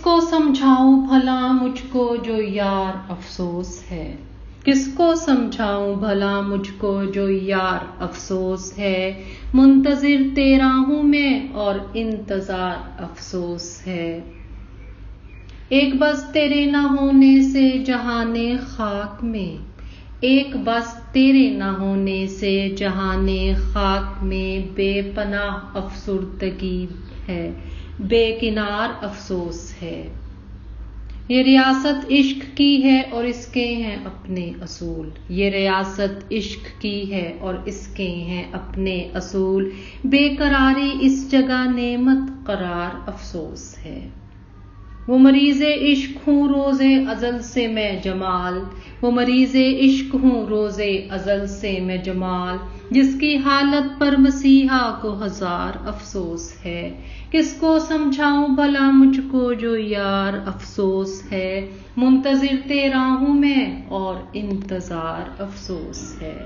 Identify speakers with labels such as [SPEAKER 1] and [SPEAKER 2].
[SPEAKER 1] کو سمجھاؤں بھلا مجھ کو جو یار افسوس ہے، کس کو سمجھاؤں بھلا مجھ کو جو یار افسوس ہے، منتظر تیرا ہوں میں اور انتظار افسوس ہے۔ ایک بس تیرے نہ ہونے سے جہان خاک میں، ایک بس تیرے نہ ہونے سے جہان خاک میں بے پناہ افسردگی ہے، بے کنار افسوس ہے۔ یہ ریاست عشق کی ہے اور اس کے ہیں اپنے اصول، یہ ریاست عشق کی ہے اور اس کے ہیں اپنے اصول، بے قراری اس جگہ نعمت قرار افسوس ہے۔ وہ مریض عشق ہوں روز ازل سے میں جمال، وہ مریض عشق ہوں روز ازل سے میں جمال، جس کی حالت پر مسیحا کو ہزار افسوس ہے۔ کس کو سمجھاؤں بھلا مجھ کو جو یار افسوس ہے، منتظر تیرا ہوں میں اور انتظار افسوس ہے۔